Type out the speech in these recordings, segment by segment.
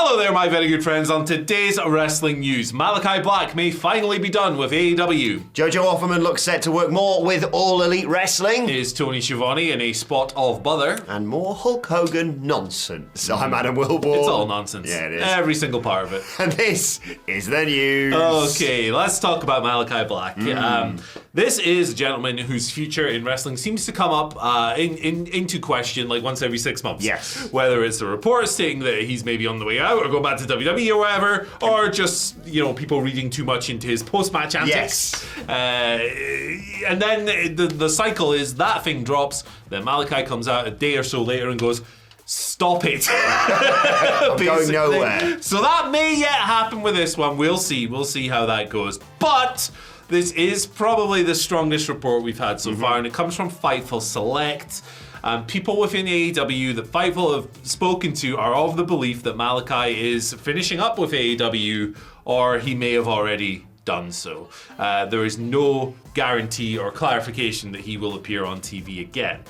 Hello there, my very good friends. On today's wrestling news, Malakai Black may finally be done with AEW. JoJo Offerman looks set to work more with All Elite Wrestling. Is Tony Schiavone in a spot of bother? And more Hulk Hogan nonsense. I'm Adam Wilborn. It's all nonsense. Yeah, it is. Every single part of it. And this is the news. Okay, let's talk about Malakai Black. This is a gentleman whose future in wrestling seems to come up into question like once every 6 months. Yes. Whether it's a report stating that he's maybe on the way out or go back to WWE or whatever, or just, people reading too much into his post-match antics. Yes. And then the cycle is that thing drops, then Malakai comes out a day or so later and goes, stop it. I'm going nowhere. So that may yet happen with this one. We'll see. We'll see how that goes. But this is probably the strongest report we've had so far, and it comes from Fightful Select. People within AEW that Fightful have spoken to are of the belief that Malakai is finishing up with AEW, or he may have already done so. There is no guarantee or clarification that he will appear on TV again.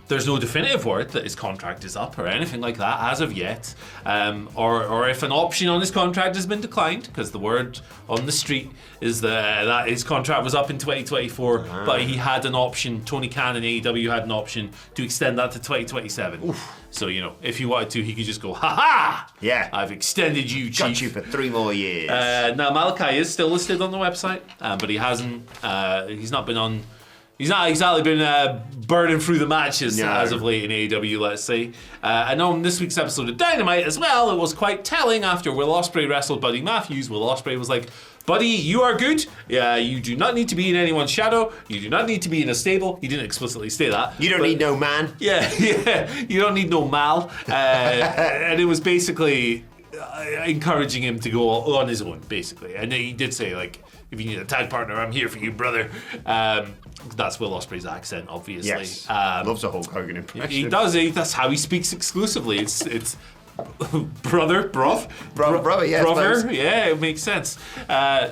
There's no definitive word that his contract is up or anything like that as of yet, or if an option on his contract has been declined, because the word on the street is that his contract was up in 2024, but he had an option, Tony Khan and AEW had an option to extend that to 2027. Oof. So, if he wanted to, he could just go, ha-ha! Yeah. I've extended you, Chief. Got you for 3 more years. Now, Malakai is still listed on the website, but he hasn't, he's not exactly been burning through the matches as of late in AEW, let's say. And on this week's episode of Dynamite as well, it was quite telling after Will Ospreay wrestled Buddy Matthews. Will Ospreay was like, Buddy, you are good. Yeah, you do not need to be in anyone's shadow. You do not need to be in a stable. He didn't explicitly say that. You don't need no man. Yeah, you don't need no mal. And it was basically encouraging him to go on his own, basically. And he did say, like, if you need a tag partner, I'm here for you, brother. That's Will Ospreay's accent, obviously. Yes. Loves a Hulk Hogan impression. He does. That's how he speaks exclusively. It's brother, brother, yeah. Brother, yeah, it makes sense.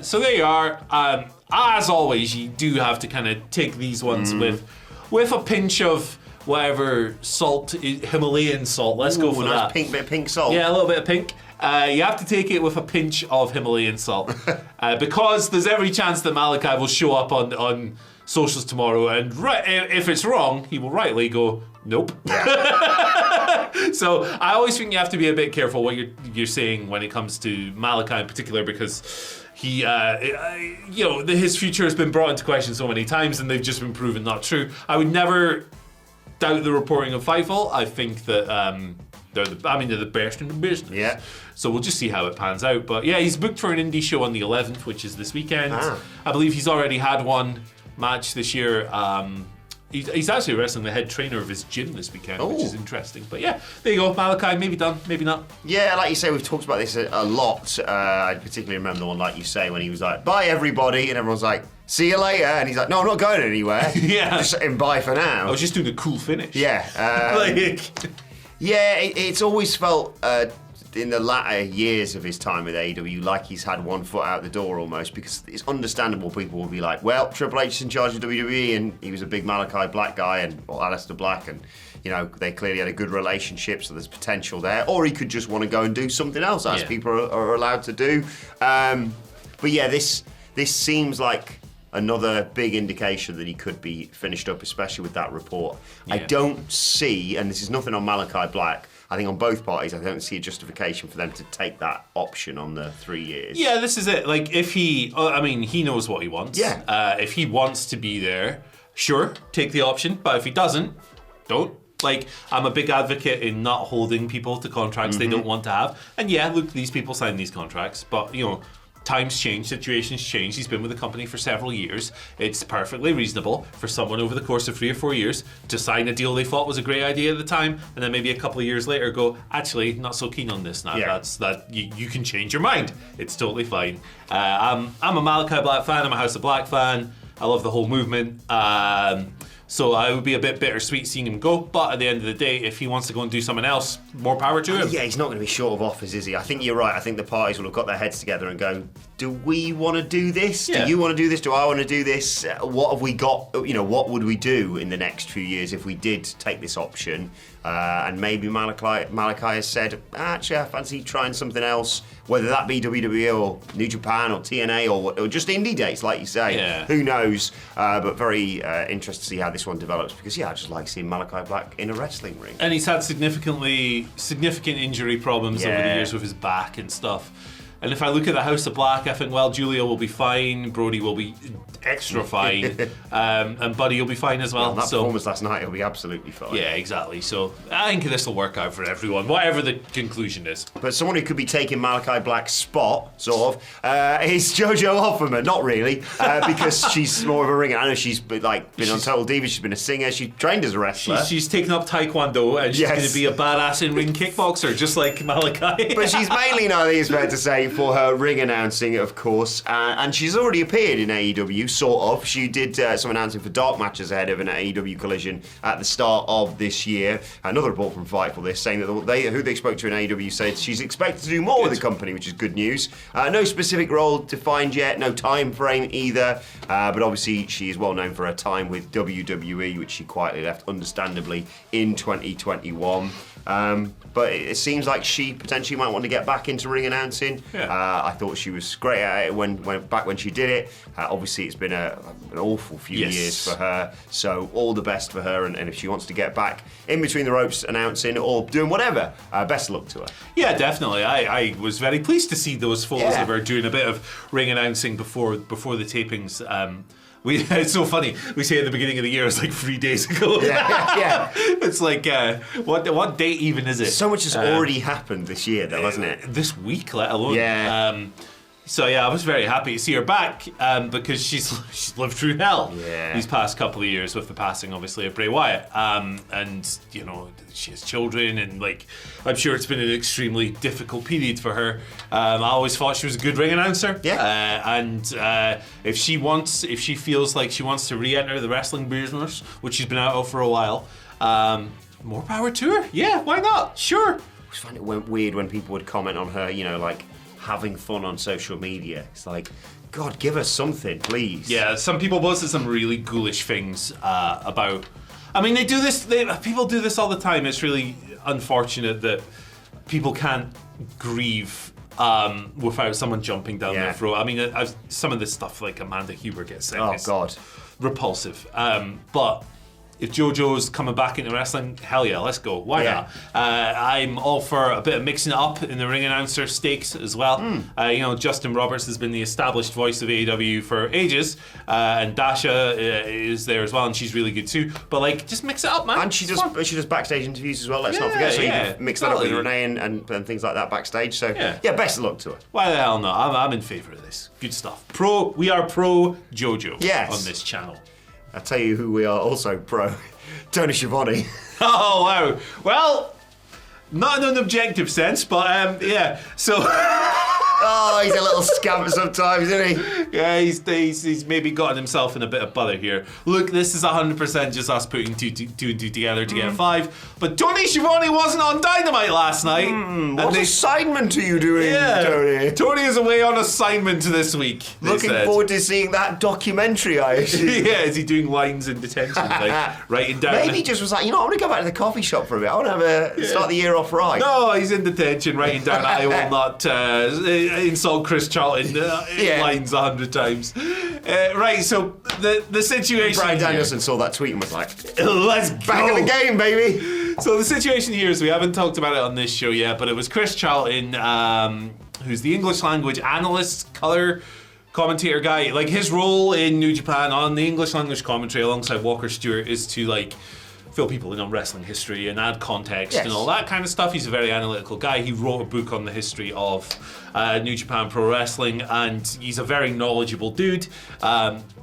So there you are. As always, you do have to kind of take these ones with a pinch of whatever salt, Himalayan salt. Let's go for nice that. Bit of pink salt. Yeah, a little bit of pink. You have to take it with a pinch of Himalayan salt because there's every chance that Malakai will show up on socials tomorrow, and if it's wrong, he will rightly go, nope. Yeah. So I always think you have to be a bit careful what you're saying when it comes to Malakai in particular, because he, his future has been brought into question so many times, and they've just been proven not true. I would never doubt the reporting of Fightful. I think that they're the best in the business. Yeah. So we'll just see how it pans out. But yeah, he's booked for an indie show on the 11th, which is this weekend. I believe he's already had one match this year. He's actually wrestling the head trainer of his gym this weekend, which is interesting. But yeah, there you go. Malakai, maybe done, maybe not. Yeah, like you say, we've talked about this a lot. I particularly remember the one, like you say, when he was like, bye everybody, and everyone's like, see you later. And he's like, no, I'm not going anywhere. Yeah. Just saying bye for now. I was just doing a cool finish. Yeah. Yeah, it's always felt in the latter years of his time with AEW like he's had one foot out the door almost, because it's understandable people will be like, well, Triple H is in charge of WWE and he was a big Malakai Black guy, and Aleister Black, and they clearly had a good relationship, so there's potential there. Or he could just want to go and do something else, as people are allowed to do. But yeah, this seems like another big indication that he could be finished up, especially with that report. Yeah. I don't see, and this is nothing on Malakai Black, I think on both parties, I don't see a justification for them to take that option on the 3 years. Yeah, this is it. Like, if he knows what he wants. Yeah. If he wants to be there, sure, take the option. But if he doesn't, don't. Like, I'm a big advocate in not holding people to contracts they don't want to have. And yeah, look, these people sign these contracts, but, times change, situations change. He's been with the company for several years. It's perfectly reasonable for someone over the course of 3 or 4 years to sign a deal they thought was a great idea at the time, and then maybe a couple of years later go, actually, not so keen on this now. Yeah. You can change your mind. It's totally fine. I'm a Malakai Black fan. I'm a House of Black fan. I love the whole movement. So I would be a bit bittersweet seeing him go, but at the end of the day, if he wants to go and do something else, more power to him. Yeah, he's not going to be short of offers, is he? I think you're right. I think the parties will have got their heads together and go, do we want to do this? Yeah. Do you want to do this? Do I want to do this? What have we got? What would we do in the next few years if we did take this option? and maybe Malakai has said, actually, I fancy trying something else, whether that be WWE or New Japan or TNA or just indie dates, like you say. Yeah. Who knows? But very interested to see how this one develops because, I just like seeing Malakai Black in a wrestling ring. And he's had significant injury problems over the years with his back and stuff. And if I look at the House of Black, I think, well, Julia will be fine, Brody will be extra fine, and Buddy will be fine as well. That performance last night will be absolutely fine. Yeah, exactly. So I think this will work out for everyone, whatever the conclusion is. But someone who could be taking Malakai Black's spot, sort of, is JoJo Offerman. Not really, because she's more of a ringer. I know she's been on Total Divas, she's been a singer, she's trained as a wrestler. She's taken up Taekwondo, and she's going to be a badass in-ring kickboxer, just like Malakai. But she's mainly known, I think it's fair to say, for her ring announcing, of course, and she's already appeared in AEW, sort of. She did some announcing for dark matches ahead of an AEW collision at the start of this year. Another report from Fightful this saying that who they spoke to in AEW said she's expected to do more with the company, which is good news. No specific role defined yet, no time frame either, but obviously she is well known for her time with WWE, which she quietly left, understandably, in 2021. But it seems like she potentially might want to get back into ring announcing. I thought she was great at it when she did it. Obviously, it's been an awful few years for her. So all the best for her. And if she wants to get back in between the ropes announcing or doing whatever, best of luck to her. Yeah, definitely. I was very pleased to see those photos of her doing a bit of ring announcing before the tapings. It's so funny. We say at the beginning of the year, it's like 3 days ago. Yeah. It's like, what date even is it? So much has already happened this year, though, hasn't it? This week, let alone. Yeah. So I was very happy to see her back because she's lived through hell these past couple of years with the passing, obviously, of Bray Wyatt. And she has children, and I'm sure it's been an extremely difficult period for her. I always thought she was a good ring announcer. And if she feels like she wants to re-enter the wrestling business, which she's been out of for a while, more power to her. Yeah, why not? Sure. I just find it weird when people would comment on her, having fun on social media. It's like, God, give us something, please. Yeah, some people posted some really ghoulish things about. I mean, they do this. People do this all the time. It's really unfortunate that people can't grieve without someone jumping down their throat. I mean, some of this stuff like Amanda Huber gets sent. Oh God, repulsive. But if JoJo's coming back into wrestling, hell yeah, let's go. Why not? I'm all for a bit of mixing it up in the ring announcer stakes as well. Justin Roberts has been the established voice of AEW for ages, and Dasha is there as well, and she's really good too. But just mix it up, man. And she does backstage interviews as well. Let's not forget. So you can mix that up with Renee and things like that backstage. So best of luck to her. Why the hell not? I'm in favour of this. Good stuff. We are pro JoJo on this channel. I'll tell you who we are also pro. Tony Schiavone. Oh, wow. Well, not in an objective sense, but so... Oh, he's a little scamp sometimes, isn't he? Yeah, he's maybe gotten himself in a bit of bother here. Look, this is 100% just us putting two and two together to get a 5. But Tony Schiavone wasn't on Dynamite last night. What assignment are you doing, Tony? Tony is away on assignment this week. Looking forward to seeing that documentary, I assume. Is he doing lines in detention, writing down? Maybe he just was like, I want to go back to the coffee shop for a bit. I want to start the year off right. No, he's in detention, writing down, I will not insult Chris Charlton lines 100 times. Right, so the situation Bryan Danielson saw that tweet and was like, let's go. Back in the game, baby. So the situation here is we haven't talked about it on this show yet, but it was Chris Charlton, who's the English language analyst, color commentator guy. His role in New Japan on the English language commentary alongside Walker Stewart is to fill people in on wrestling history and add context and all that kind of stuff. He's a very analytical guy. He wrote a book on the history of New Japan Pro Wrestling, and he's a very knowledgeable dude.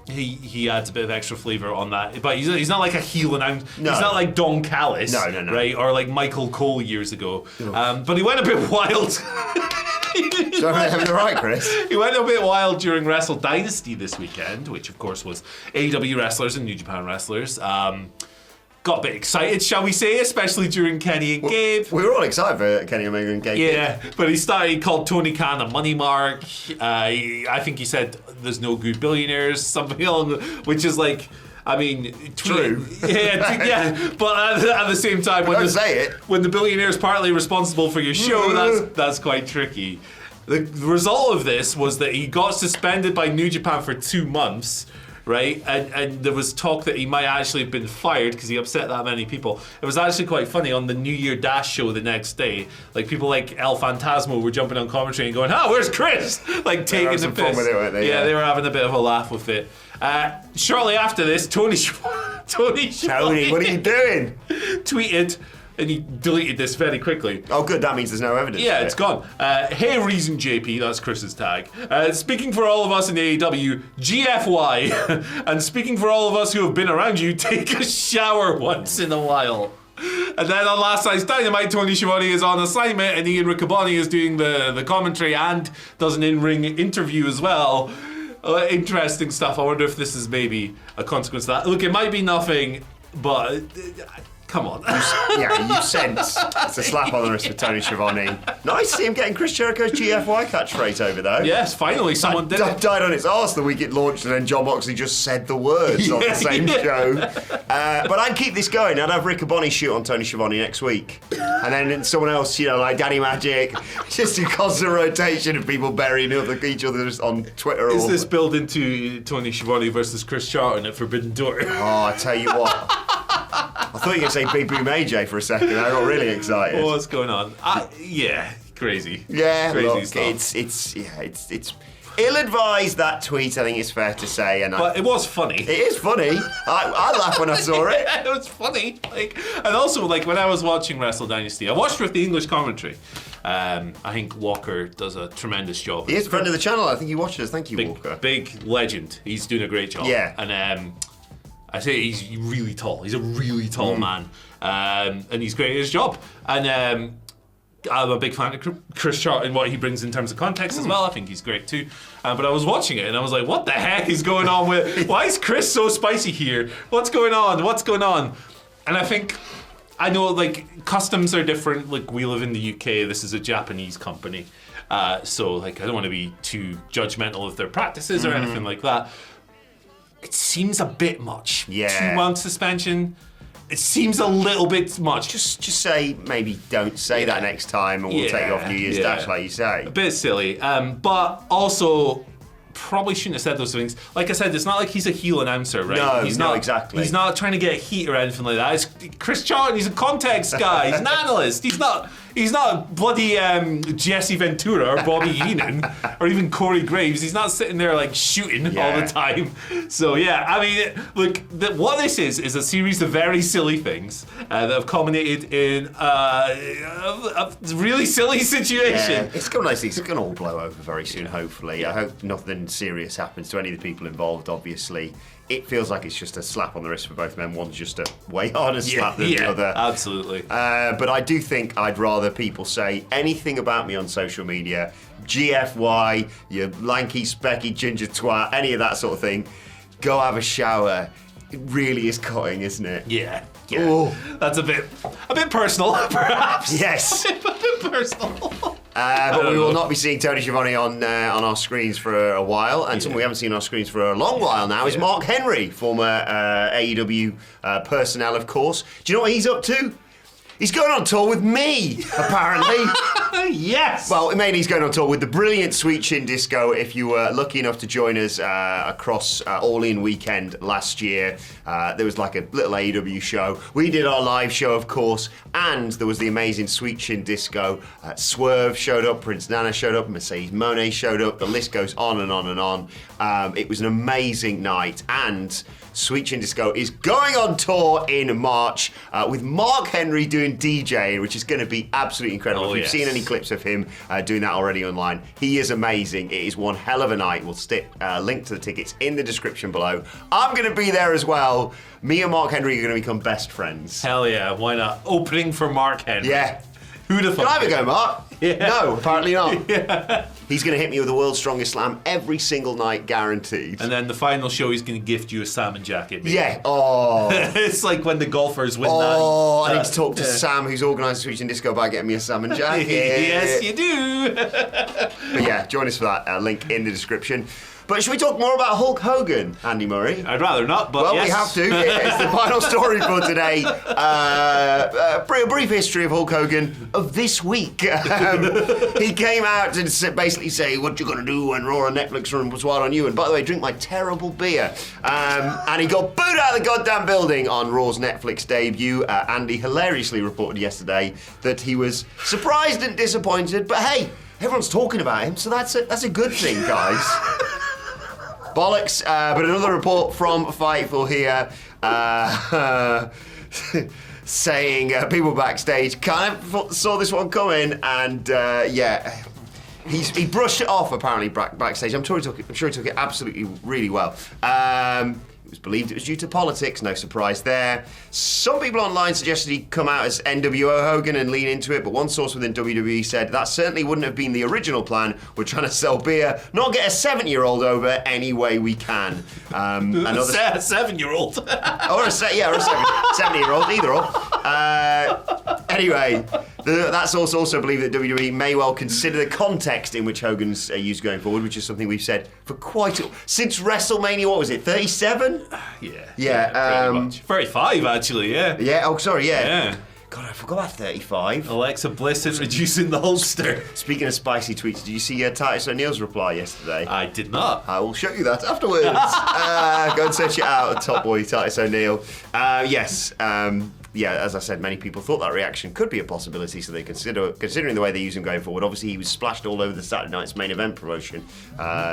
He adds a bit of extra flavour on that, but he's not like a heel announcer. No. He's not like Don Callis, no. right? Or like Michael Cole years ago. But he went a bit wild. Sorry, having the right, Chris. He went a bit wild during Wrestle Dynasty this weekend, which of course was AEW wrestlers and New Japan wrestlers. Got a bit excited, shall we say, especially during Kenny and Gabe. We were all excited for Kenny Omega and Gabe. Yeah, but he called Tony Khan a money mark. I think he said there's no good billionaires, something along, which is I mean, True. Yeah, but at the same time, Don't say it. when the billionaire is partly responsible for your show, that's quite tricky. The result of this was that he got suspended by New Japan for 2 months, right? And there was talk that he might actually have been fired because he upset that many people. It was actually quite funny on the New Year Dash show the next day. Like people like El Phantasmo were jumping on commentary and going, where's Chris? Like taking the piss. With it, weren't they? Yeah, they were having a bit of a laugh with it. Shortly after this, Tony Tony, what are you doing? tweeted, and he deleted this very quickly. Oh, good. That means there's no evidence. Yeah, it's gone. Hey, Reason JP, that's Chris's tag. Speaking for all of us in AEW, GFY, and speaking for all of us who have been around you, take a shower once in a while. And then on Last Night's Dynamite, Tony Schiavone is on assignment, and Ian Riccoboni is doing the commentary and does an in-ring interview as well. Interesting stuff. I wonder if this is maybe a consequence of that. Look, it might be nothing, but come on. You sense it's a slap on the wrist for Tony Schiavone. Nice to see him getting Chris Jericho's GFY catchphrase over, though. Yes, finally someone did it. Died on its arse the week it launched, and then John Moxley just said the words on the same show. But I'd keep this going. I'd have Riccoboni shoot on Tony Schiavone next week. And then someone else, like Danny Magic. Just a constant rotation of people burying each other on Twitter. Is this build into Tony Schiavone versus Chris Charlton at Forbidden Door? Oh, I tell you what. I thought you were going to say Big Boom AJ for a second. I got really excited. What's going on? Yeah, crazy. Yeah, crazy look, stuff. it's ill-advised, that tweet, I think it's fair to say. But it was funny. It is funny. I laughed when I saw it. Yeah, it was funny. And also, when I was watching Wrestle Dynasty, I watched with the English commentary. I think Walker does a tremendous job. He is a friend of the channel. I think he watches us. Thank you, Walker. Big legend. He's doing a great job. Yeah. And I say he's really tall. He's a really tall man. And he's great at his job. And I'm a big fan of Chris Charlton, what he brings in terms of context as well. I think he's great too. But I was watching it and I was like, what the heck is going on with... Why is Chris so spicy here? What's going on? What's going on? And I think... I know, customs are different. We live in the UK. This is a Japanese company. So, I don't want to be too judgmental of their practices or anything like that. It seems a bit much. Yeah. 2 month suspension. It seems a little bit much. Just say, maybe don't say that next time and we'll take you off New Year's Dash, like you say. A bit silly. But also... probably shouldn't have said those things. Like I said, it's not like he's a heel announcer, right? No, he's no, not, exactly. He's not trying to get heat or anything like that. It's Chris Charlton, he's a context guy. He's an analyst. He's not bloody Jesse Ventura or Bobby Heenan or even Corey Graves. He's not sitting there shooting all the time. So yeah, I mean, look, what this is a series of very silly things that have culminated in a really silly situation. Yeah, it's going to all blow over very soon, hopefully. I hope nothing serious happens to any of the people involved, obviously. It feels like it's just a slap on the wrist for both men. One's just a way harder slap than the other. Absolutely. But I do think I'd rather people say anything about me on social media, GFY, you lanky, specky, ginger twat, any of that sort of thing. Go have a shower. It really is cutting, isn't it? Yeah. Ooh. That's a bit personal, perhaps. Yes. a bit personal. But we will not be seeing Tony Schiavone on our screens for a while, and someone we haven't seen on our screens for a long while now is Mark Henry, former AEW personnel, of course. Do you know what he's up to? He's going on tour with me, apparently. Yes! Well, mainly he's going on tour with the brilliant Sweet Chin Disco. If you were lucky enough to join us across All In weekend last year, there was a little AEW show. We did our live show, of course, and there was the amazing Sweet Chin Disco. Swerve showed up, Prince Nana showed up, Mercedes Moné showed up. The list goes on and on and on. It was an amazing night, and Sweet Chin Disco is going on tour in March with Mark Henry doing DJ, which is going to be absolutely incredible. If you've seen any clips of him doing that already online, he is amazing. It is one hell of a night. We'll stick a link to the tickets in the description below. I'm going to be there as well. Me and Mark Henry are going to become best friends. Hell yeah, why not? Opening for Mark Henry. Yeah. Who'd have thought? Can I have a go, Mark? Yeah. No, apparently not. Yeah. He's going to hit me with the world's strongest slam every single night, guaranteed. And then the final show, he's going to gift you a salmon jacket. Maybe. Yeah. Oh. It's like when the golfers win that. Oh, I need to talk to Sam, who's organised Sweet Chin Disco, about getting me a salmon jacket. Yes, you do. But yeah, join us for that. Link in the description. But should we talk more about Hulk Hogan, Andy Murray? I'd rather not, but Well, yes. we have to. It's the final story for today. A brief history of Hulk Hogan of this week. He came out to basically say, what you going to do when Raw and Netflix run was wild on you? And by the way, drink my terrible beer. And he got booed out of the goddamn building on Raw's Netflix debut. Andy hilariously reported yesterday that he was surprised and disappointed, but hey, everyone's talking about him, so that's a good thing, guys. Bollocks. But another report from Fightful here saying people backstage kind of saw this one coming, and he brushed it off apparently backstage. I'm sure he took it absolutely really well. It was believed it was due to politics, no surprise there. Some people online suggested he'd come out as NWO Hogan and lean into it, but one source within WWE said that certainly wouldn't have been the original plan. We're trying to sell beer, not get a 7-year-old over any way we can. Another 7-year-old. or a 7-year-old, either or. Anyway, that source also believed that WWE may well consider the context in which Hogan's used going forward, which is something we've said for since WrestleMania. What was it, 37? Yeah. Pretty much. 35, actually. Yeah. Yeah. Oh, sorry. Yeah. Yeah. God, I forgot about 35. Alexa Bliss introducing the Hulkster. Speaking of spicy tweets, did you see Titus O'Neil's reply yesterday? I did not. I will show you that afterwards. Go and search it out, Top Boy Titus O'Neil. Yes. Yeah, as I said, many people thought that reaction could be a possibility, so they considering the way they use him going forward. Obviously, he was splashed all over the Saturday Night's main event promotion,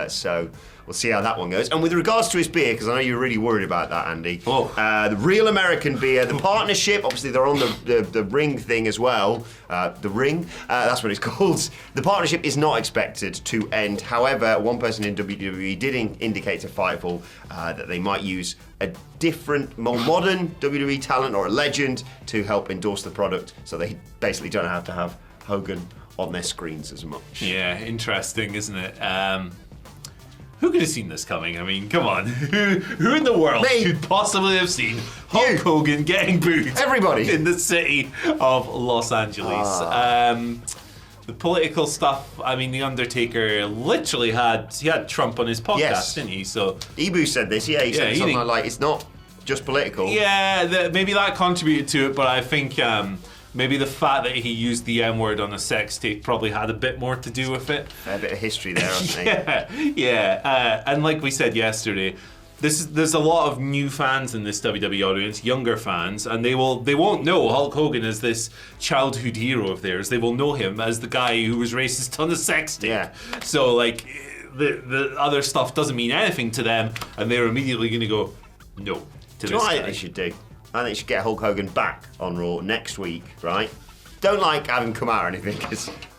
so we'll see how that one goes. And with regards to his beer, because I know you're really worried about that, Andy. The Real American Beer, the partnership, obviously they're on the ring thing as well. The ring, that's what it's called. The partnership is not expected to end. However, one person in WWE did indicate to Fightful that they might use a different, more modern WWE talent or a legend to help endorse the product, so they basically don't have to have Hogan on their screens as much. Yeah, interesting, isn't it? Who could have seen this coming? I mean, come on. Who in the world could possibly have seen Hulk Hogan getting booed? Everybody. In the city of Los Angeles. The political stuff, I mean, The Undertaker literally had Trump on his podcast, didn't he? So Ibu said this, he said something like, it's not just political. Yeah, maybe that contributed to it, but I think maybe the fact that he used the M-word on a sex tape probably had a bit more to do with it. A bit of history there, I think. Yeah. And like we said yesterday, there's a lot of new fans in this WWE audience, younger fans, and they won't know Hulk Hogan as this childhood hero of theirs. They will know him as the guy who was racist on the sex tape. Yeah. So like the other stuff doesn't mean anything to them, and they're immediately going to go no to Do you know this what I guy. think they should do? I think they should get Hulk Hogan back on Raw next week, right? Don't have him come out or anything,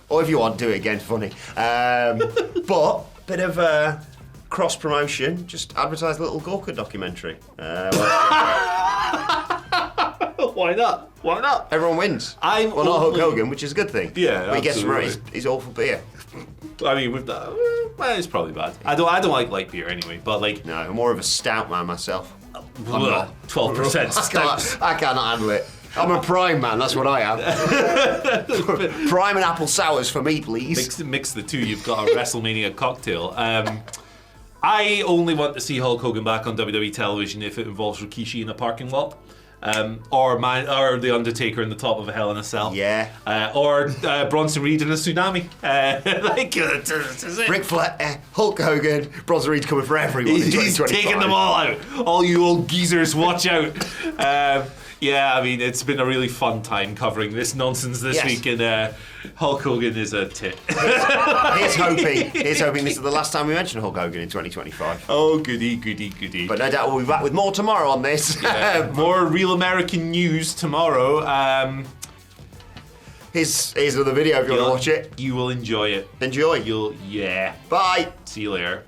or if you want, do it again, funny. But bit of cross promotion, just advertise a little Gorka documentary. Why not? Why not? Everyone wins. Not Hulk Hogan, which is a good thing. Yeah, but he gets to absolutely. promote his awful beer. I mean, with that, well, it's probably bad. I don't like light beer anyway, but like No, I'm more of a stout man myself. 12% stout. I cannot handle it. I'm a prime man, that's what I am. Prime and apple sours for me, please. Mix the two, you've got a WrestleMania cocktail. I only want to see Hulk Hogan back on WWE television if it involves Rikishi in a parking lot. Or The Undertaker in the top of a Hell in a Cell. Yeah. Or Bronson Reed in a tsunami. Ric Flair, Hulk Hogan, Bronson Reed's coming for everyone in He's 2025. taking them all out. All you old geezers, watch out. Yeah, I mean, it's been a really fun time covering this nonsense this week, and Hulk Hogan is a tit. Here's hoping this is the last time we mention Hulk Hogan in 2025. Oh, goody. But no doubt we'll be back with more tomorrow on this. Yeah, more Real American news tomorrow. Here's another video if you want to watch it. You will enjoy it. Enjoy. Yeah. Bye. See you later.